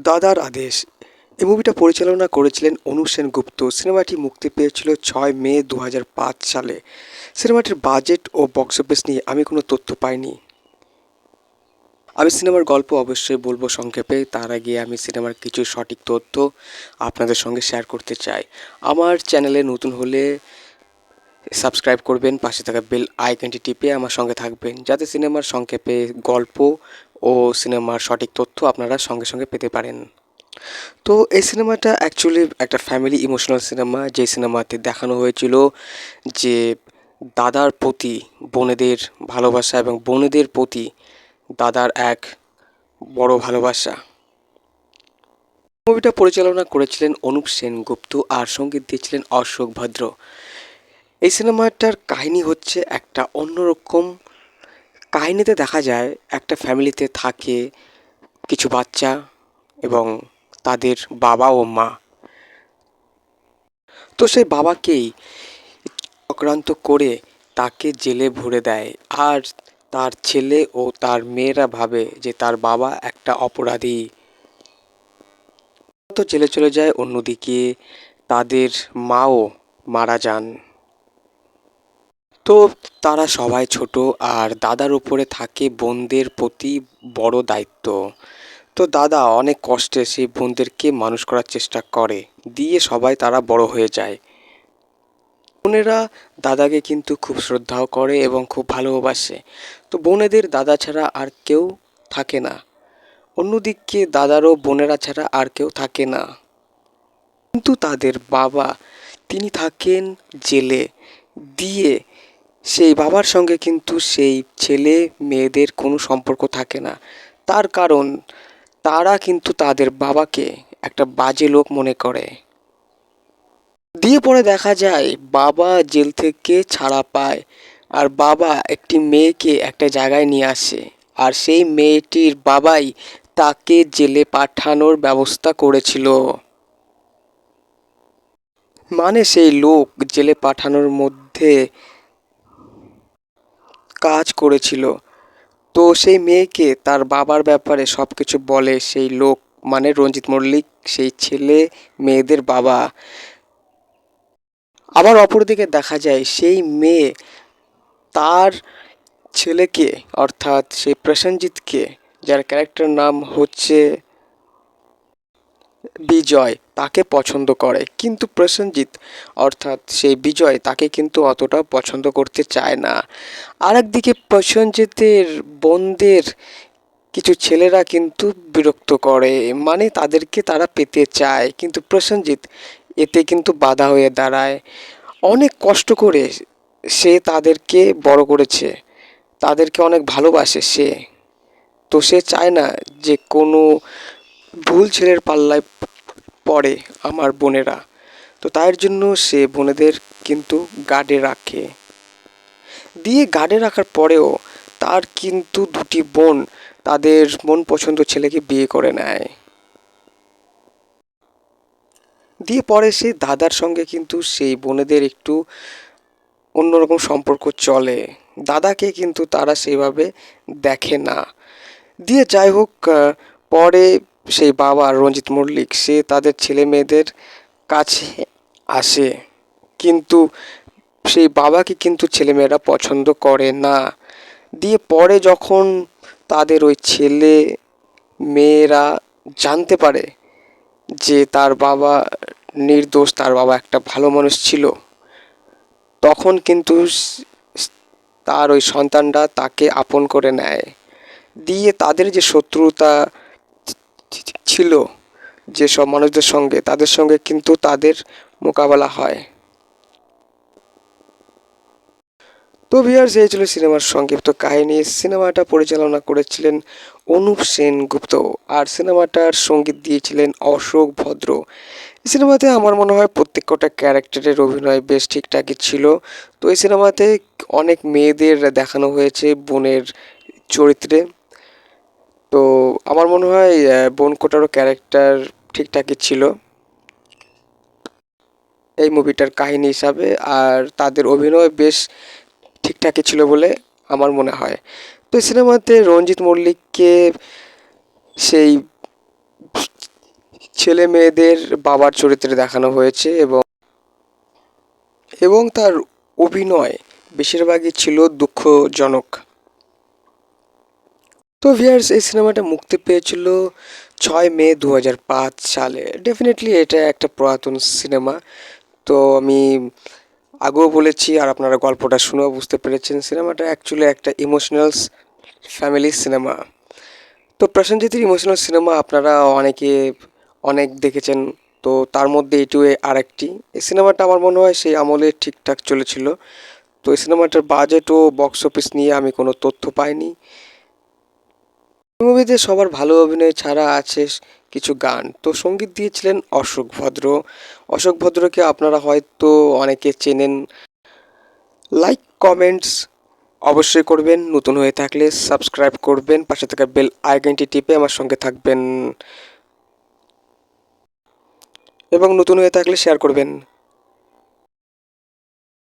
দাদার আদেশ। এই মুভিটা পরিচালনা করেছিলেন অনুপ সেনগুপ্ত। সিনেমাটি মুক্তি পেয়েছিল 6 মে 2005 সালে। সিনেমাটির বাজেট ও বক্স অফিস নিয়ে আমি কোনো তথ্য পাইনি। আমি সিনেমার গল্প অবশ্যই বলবো সংক্ষেপে, তার আগে আমি সিনেমার কিছু সঠিক তথ্য আপনাদের সঙ্গে শেয়ার করতে চাই। আমার চ্যানেলে নতুন হলে সাবস্ক্রাইব করবেন, পাশে থাকা বেল আইকনটি টিপে আমার সঙ্গে থাকবেন, যাতে সিনেমার সংক্ষেপে গল্প ও সিনেমার সঠিক তথ্য আপনারা সঙ্গে সঙ্গে পেতে পারেন। তো এই সিনেমাটা অ্যাকচুয়ালি একটা ফ্যামিলি ইমোশনাল সিনেমা, যে সিনেমাতে দেখানো হয়েছিল যে দাদার প্রতি বোনেদের ভালোবাসা এবং বোনেদের প্রতি দাদার এক বড় ভালোবাসা। মুভিটা পরিচালনা করেছিলেন অনুপ সেনগুপ্ত আর সঙ্গীত দিয়েছিলেন অশোক ভদ্র। এই সিনেমাটার কাহিনী হচ্ছে একটা অন্যরকম। কাহিনীতে দেখা যায় একটা ফ্যামিলিতে থাকে কিছু বাচ্চা এবং তাদের বাবা ও মা। তো সেই বাবাকেই চক্রান্ত করে তাকে জেলে ভরে দেয়, আর তার ছেলে ও তার মেয়েরা ভাবে যে তার বাবা একটা অপরাধী। তো জেলে চলে যায়, অন্যদিকে তাদের মাও মারা যান। তো তারা সবাই ছোট, আর দাদার উপরে থাকে বোনদের প্রতি বড় দায়িত্ব। তো দাদা অনেক কষ্টে সেই বোনদেরকে মানুষ করার চেষ্টা করে, দিয়ে সবাই তারা বড় হয়ে যায়। বোনেরা দাদাকে কিন্তু খুব শ্রদ্ধাও করে এবং খুব ভালোবাসে। তো বোনেদের দাদা ছাড়া আর কেউ থাকে না, অন্যদিকে দাদারও বোনেরা ছাড়া আর কেউ থাকে না। কিন্তু তাদের বাবা, তিনি থাকেন জেলে। দিয়ে সেই বাবার সঙ্গে কিন্তু সেই ছেলে মেয়েদের কোনো সম্পর্ক থাকে না। তার কারণ তারা কিন্তু তাদের বাবাকে একটা বাজে লোক মনে করে। দিয়ে পরে দেখা যায় বাবা জেল থেকে ছাড়া পায়, আর বাবা একটি মেয়েকে একটা জায়গায় নিয়ে আসে, আর সেই মেয়েটির বাবাই তাকে জেলে পাঠানোর ব্যবস্থা করেছিল। মানে সেই লোক জেলে পাঠানোর মধ্যে কাজ করেছিল। তো সেই মেয়েকে তার বাবার ব্যাপারে সব কিছু বলে সেই লোক, মানে রঞ্জিত মল্লিক, সেই ছেলে মেয়েদের বাবা। আবার অপরদিকে দেখা যায় সেই মেয়ে তার ছেলেকে, অর্থাৎ সেই প্রসেনজিৎকে, যার ক্যারেক্টার নাম হচ্ছে বিজয়, তাকে পছন্দ করে। কিন্তু প্রসেনজিৎ অর্থাৎ সেই বিজয় তাকে কিন্তু অতটা পছন্দ করতে চায় না। আরেকদিকে প্রসেনজিতের বোনদের কিছু ছেলেরা কিন্তু বিরক্ত করে, মানে তাদেরকে তারা পেতে চায়, কিন্তু প্রসেনজিৎ এতে কিন্তু বাধা হয়ে দাঁড়ায়। অনেক কষ্ট করে সে তাদেরকে বড় করেছে, তাদেরকে অনেক ভালোবাসে সে। তো সে চায় না যে কোনো ভুল ছেলের পাল্লায় পড়ে আমার বোনেরা। তো তার জন্য সে বোনেদের কিন্তু গার্ডে রাখে। দিয়ে গার্ডে রাখার পরেও তার কিন্তু দুটি বোন তাদের মন পছন্দ ছেলেকে বিয়ে করে নেয়। দিয়ে পরে সেই দাদার সঙ্গে কিন্তু সেই বোনেদের একটু অন্যরকম সম্পর্ক চলে। দাদাকে কিন্তু তারা সেইভাবে দেখে না। দিয়ে যাই হোক, পরে সেই বাবা রঞ্জিত মল্লিক সে তাদের ছেলে মেয়েদের কাছে আসে, কিন্তু সেই বাবাকে কিন্তু ছেলেমেয়েরা পছন্দ করে না। দিয়ে পরে যখন তাদের ওই ছেলে মেয়েরা জানতে পারে যে তার বাবা নির্দোষ, তার বাবা একটা ভালো মানুষ ছিল, তখন কিন্তু তার ওই সন্তানরা তাকে আপন করে নেয়। দিয়ে তাদের যে শত্রুতা ছিল যেসব মানুষদের সঙ্গে, তাদের সঙ্গে কিন্তু তাদের মোকাবেলা হয়। তো ভিউয়ার্স, এই ছিল সিনেমার সংক্ষিপ্ত কাহিনী। সিনেমাটা পরিচালনা করেছিলেন অনুপ সেনগুপ্ত, আর সিনেমাটার সঙ্গীত দিয়েছিলেন অশোক ভদ্র। এই সিনেমাতে আমার মনে হয় প্রত্যেকটা ক্যারেক্টারের অভিনয় বেশ ঠিকঠাকই ছিল। তো এই সিনেমাতে অনেক মেয়েদের দেখানো হয়েছে বোনের চরিত্রে। তো আমার মনে হয় বোন কোটারও ক্যারেক্টার ঠিকঠাকই ছিল এই মুভিটার কাহিনী হিসাবে, আর তাদের অভিনয় বেশ ঠিকঠাকই ছিল বলে আমার মনে হয়। তো এই সিনেমাতে রঞ্জিত মল্লিককে সেই ছেলে মেয়েদের বাবার চরিত্রে দেখানো হয়েছে এবং তার অভিনয় বেশিরভাগই ছিল দুঃখজনক। তো ভিউয়ার্স, এই সিনেমাটা মুক্তি পেয়েছিল 6 মে 2005 সালে। ডেফিনেটলি এটা একটা পুরাতন সিনেমা। তো আমি আগেও বলেছি আর আপনারা গল্পটা শুনেও বুঝতে পেরেছেন, সিনেমাটা অ্যাকচুয়ালি একটা ইমোশনাল ফ্যামিলি সিনেমা। তো প্রসেনজিতের ইমোশনাল সিনেমা আপনারা অনেক দেখেছেন। তো তার মধ্যে এটিও আরেকটি। এই সিনেমাটা আমার মনে হয় সেই আমলে ঠিকঠাক চলেছিল। তো এই সিনেমাটার বাজেট ও বক্স অফিস নিয়ে আমি কোনো তথ্য পাইনি। মুভিতে সবার ভালো অভিনয় ছাড়া আছে কিছু গান। তো সঙ্গীত দিয়েছিলেন অশোক ভদ্র। অশোক ভদ্রকে আপনারা হয়তো অনেকে চেনেন। লাইক কমেন্টস অবশ্যই করবেন, নতুন হয়ে থাকলে সাবস্ক্রাইব করবেন, পাশে থাকা বেল আইকনটি টিপে আমার সঙ্গে থাকবেন এবং নতুন হয়ে থাকলে শেয়ার করবেন।